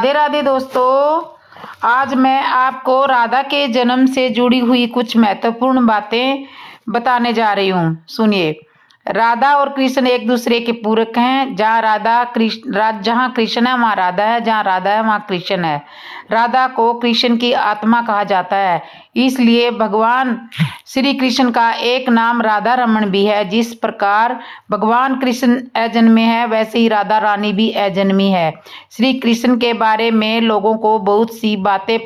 राधे राधे दोस्तों। आज मैं आपको राधा के जन्म से जुड़ी हुई कुछ महत्वपूर्ण बातें बताने जा रही हूँ। सुनिए। राधा और कृष्ण एक दूसरे के पूरक हैं। जहाँ कृष्ण है वहाँ राधा है, जहाँ राधा है वहाँ कृष्ण है। राधा को कृष्ण की आत्मा कहा जाता है, इसलिए भगवान श्री कृष्ण का एक नाम राधा रमण भी है। जिस प्रकार भगवान कृष्ण अजन्मे है, वैसे ही राधा रानी भी अजन्मी है। श्री कृष्ण के बारे में लोगों को बहुत सी बातें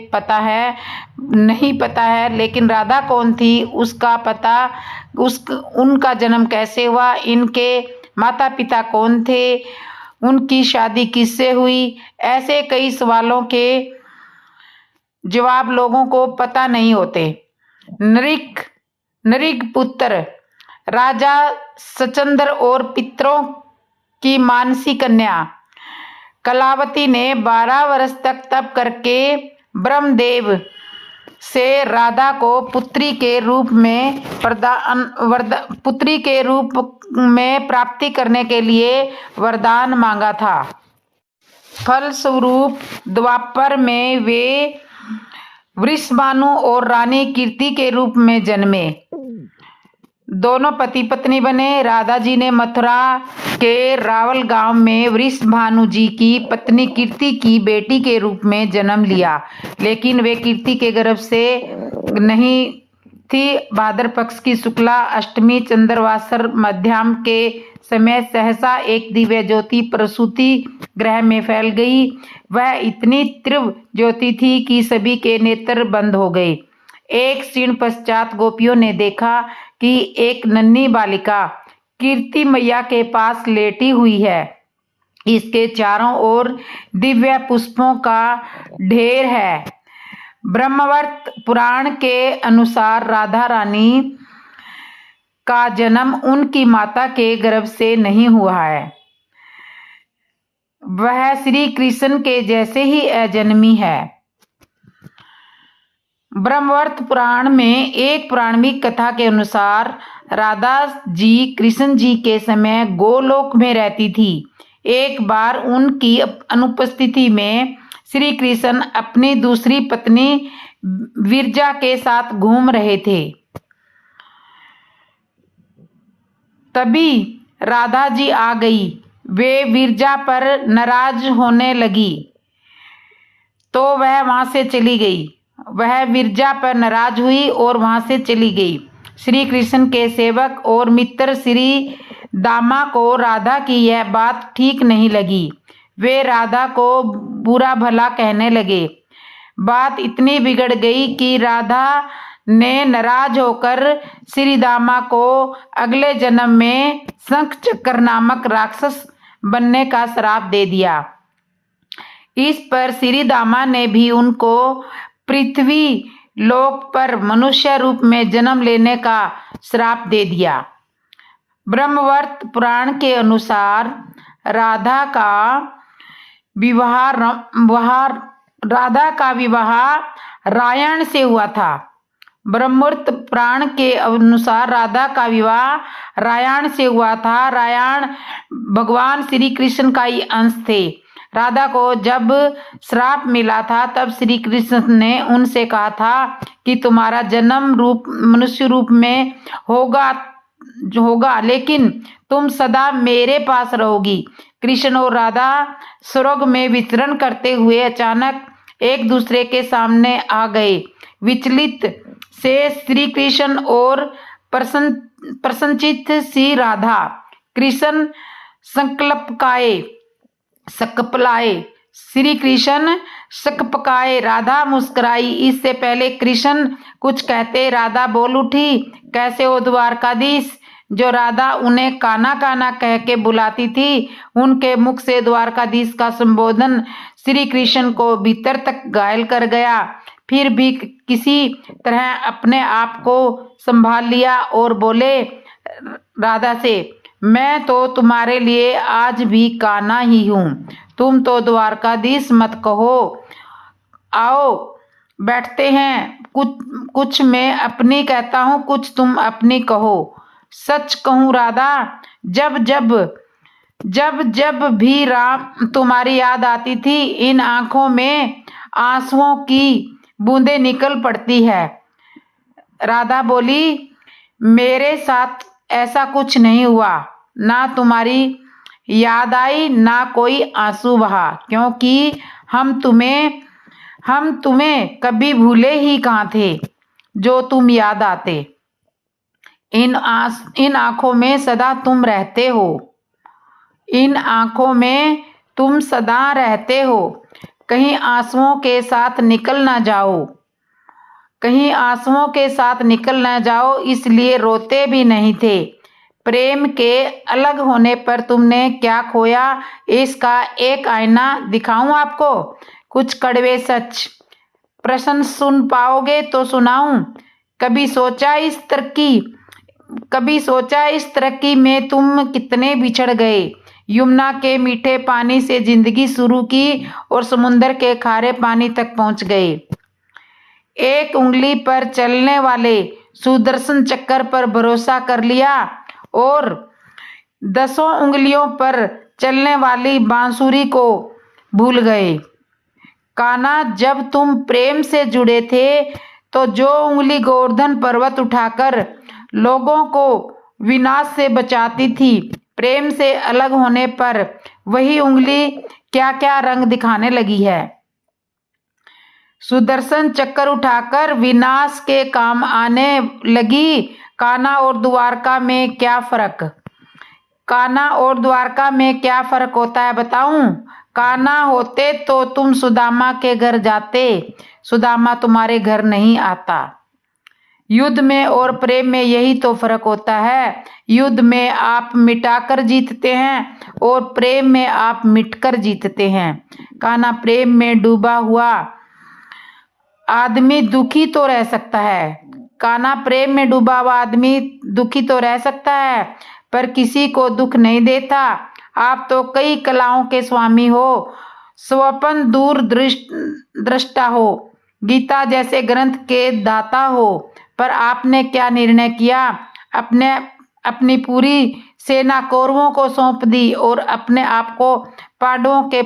नहीं पता है, लेकिन राधा कौन थी उसका पता, उनका जन्म कैसे हुआ, इनके माता पिता कौन थे, उनकी शादी किससे हुई, ऐसे कई सवालों के जवाब लोगों को पता नहीं होते। नरिक पुत्र राजा सचंद्र और पितरों की मानसी कन्या कलावती ने 12 वर्ष तक तप करके ब्रह्मदेव से राधा को पुत्री के रूप में प्राप्ति करने के लिए वरदान मांगा था। फलस्वरूप द्वापर में वे वृषभानु और रानी कीर्ति के रूप में जन्मे। दोनों पति पत्नी बने। राधा जी ने मथुरा के रावल गांव में वृषभानु जी की पत्नी कीर्ति की बेटी के रूप में जन्म लिया, लेकिन वे कीर्ति के गर्भ से नहीं थी। भाद्र पक्ष की शुक्ला अष्टमी चंद्रवासर मध्याह्न के समय सहसा एक दिव्य ज्योति प्रसूति गृह में फैल गई। वह इतनी तीव्र ज्योति थी कि सभी के नेत्र बंद हो गए। एक क्षण पश्चात गोपियों ने देखा कि एक नन्ही बालिका कीर्ति मैया के पास लेटी हुई है। इसके चारों ओर दिव्य पुष्पों का ढेर है। ब्रह्मवर्त पुराण के अनुसार राधा रानी का जन्म उनकी माता के गर्भ से नहीं हुआ है। वह श्री कृष्ण के जैसे ही अजन्मी है। ब्रह्मवर्त पुराण में एक पौराणिक कथा के अनुसार राधा जी कृष्ण जी के समय गोलोक में रहती थी। एक बार उनकी अनुपस्थिति में श्री कृष्ण अपनी दूसरी पत्नी विरजा के साथ घूम रहे थे। तभी राधा जी आ गई। वे विरजा पर नाराज होने लगी तो वह वहां से चली गई। वह विरजा पर नाराज हुई और वहां से चली गई। श्री कृष्ण के सेवक और मित्र श्री दामा को राधा की यह बात ठीक नहीं लगी। वे राधा को बुरा भला कहने लगे। बात इतनी बिगड़ गई कि राधा ने नाराज होकर श्री दामा को अगले जन्म में शंख चक्र नामक राक्षस बनने का श्राप दे दिया। इस पर श्री दामा ने भी उनको पृथ्वी लोक पर मनुष्य रूप में जन्म लेने का श्राप दे दिया। ब्रह्मवर्त पुराण के अनुसार राधा का विवाह रायण से हुआ था। ब्रह्मवर्त पुराण के अनुसार राधा का विवाह रायण से हुआ था। रायण भगवान श्री कृष्ण का ही अंश थे। राधा को जब श्राप मिला था तब श्री कृष्ण ने उनसे कहा था कि तुम्हारा जन्म मनुष्य रूप में होगा, लेकिन तुम सदा मेरे पास रहोगी। कृष्ण और राधा स्वर्ग में विचरण करते हुए अचानक एक दूसरे के सामने आ गए। विचलित से श्री कृष्ण और प्रसन्नचित्त सी राधा। कृष्ण सकपलाए, श्री कृष्ण सकपकाए। राधा मुस्कुराई। इससे पहले कृष्ण कुछ कहते राधा बोल उठी, कैसे हो द्वारकाधीश? जो राधा उन्हें काना काना कह के बुलाती थी, उनके मुख से द्वारकाधीश का संबोधन श्री कृष्ण को भीतर तक घायल कर गया। फिर भी किसी तरह अपने आप को संभाल लिया और बोले राधा से, मैं तो तुम्हारे लिए आज भी काना ही हूँ। तुम तो द्वारकाधीश मत कहो। आओ बैठते हैं। कुछ मैं अपनी कहता हूँ, कुछ तुम अपनी कहो। सच कहूँ राधा, जब जब जब भी राम तुम्हारी याद आती थी इन आंखों में आंसुओं की बूंदें निकल पड़ती है। राधा बोली, मेरे साथ ऐसा कुछ नहीं हुआ, ना तुम्हारी याद आई ना कोई आंसू बहा, क्योंकि हम तुम्हें कभी भूले ही कहाँ थे जो तुम याद आते। इन आंखों में सदा तुम रहते हो, इन आंखों में तुम सदा रहते हो, कहीं आंसुओं के साथ निकल ना जाओ, कहीं आंसुओं के साथ निकल ना जाओ, इसलिए रोते भी नहीं थे। प्रेम के अलग होने पर तुमने क्या खोया, इसका एक आईना दिखाऊं आपको, कुछ कड़वे सच। प्रश्न सुन पाओगे तो सुनाऊं। कभी सोचा इस तरक्की में तुम कितने बिछड़ गए। यमुना के मीठे पानी से जिंदगी शुरू की और समुंदर के खारे पानी तक पहुंच गए। एक उंगली पर चलने वाले सुदर्शन चक्र पर भरोसा कर लिया और 10 उंगलियों पर चलने वाली बांसुरी को भूल गए। कान्हा, जब तुम प्रेम से जुड़े थे तो जो उंगली गोवर्धन पर्वत उठाकर लोगों को विनाश से बचाती थी, प्रेम से अलग होने पर वही उंगली क्या क्या रंग दिखाने लगी है। सुदर्शन चक्र उठाकर विनाश के काम आने लगी। कान्हा और द्वारका में क्या फर्क? कान्हा और द्वारका में क्या फर्क होता है बताऊं? कान्हा होते तो तुम सुदामा के घर जाते, सुदामा तुम्हारे घर नहीं आता। युद्ध में और प्रेम में यही तो फर्क होता है। युद्ध में आप मिटाकर जीतते हैं और प्रेम में आप मिटकर जीतते हैं। कान्हा, प्रेम में डूबा हुआ आदमी दुखी तो रह सकता है। कान्हा, प्रेम में डूबा हुआ आदमी दुखी तो रह सकता है पर किसी को दुख नहीं देता। आप तो कई कलाओं के स्वामी हो, स्वप्न दूर दृष्टा हो, गीता जैसे ग्रंथ के दाता हो, पर आपने क्या निर्णय किया? अपनी पूरी सेना कौरवों को सौंप दी और अपने आप को पांडवों के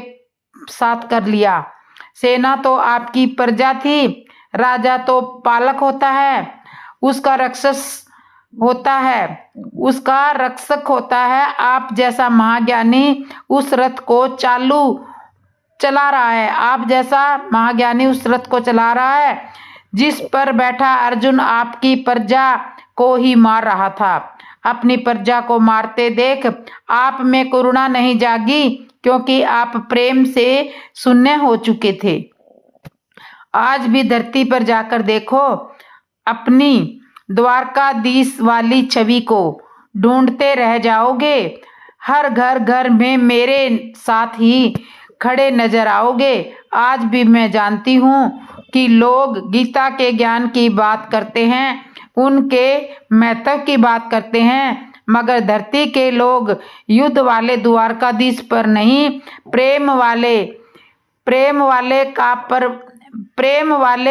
साथ कर लिया। सेना तो आपकी प्रजा थी, राजा तो पालक होता है, उसका रक्षक होता है। आप जैसा महाज्ञानी उस रथ को चला रहा है, आप जैसा महाज्ञानी उस रथ को चला रहा है जिस पर बैठा अर्जुन आपकी प्रजा को ही मार रहा था। अपनी प्रजा को मारते देख आप में करुणा नहीं जागी, क्योंकि आप प्रेम से शून्य हो चुके थे। आज भी धरती पर जाकर देखो, अपनी द्वारकाधीश वाली छवि को ढूंढते रह जाओगे। हर घर में मेरे साथ ही खड़े नजर आओगे। आज भी मैं जानती हूँ कि लोग गीता के ज्ञान की बात करते हैं, उनके महत्व की बात करते हैं, मगर धरती के लोग युद्ध वाले द्वारकाधीश पर नहीं, प्रेम वाले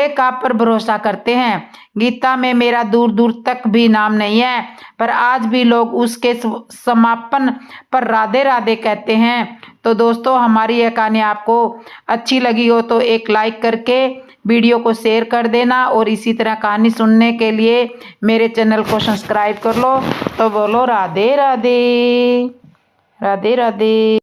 का पर भरोसा करते हैं। गीता में मेरा दूर दूर तक भी नाम नहीं है, पर आज भी लोग उसके समापन पर राधे राधे कहते हैं। तो दोस्तों, हमारी यह कहानी आपको अच्छी लगी हो तो एक लाइक करके वीडियो को शेयर कर देना और इसी तरह कहानी सुनने के लिए मेरे चैनल को सब्सक्राइब कर लो। तो बोलो राधे राधे, राधे राधे।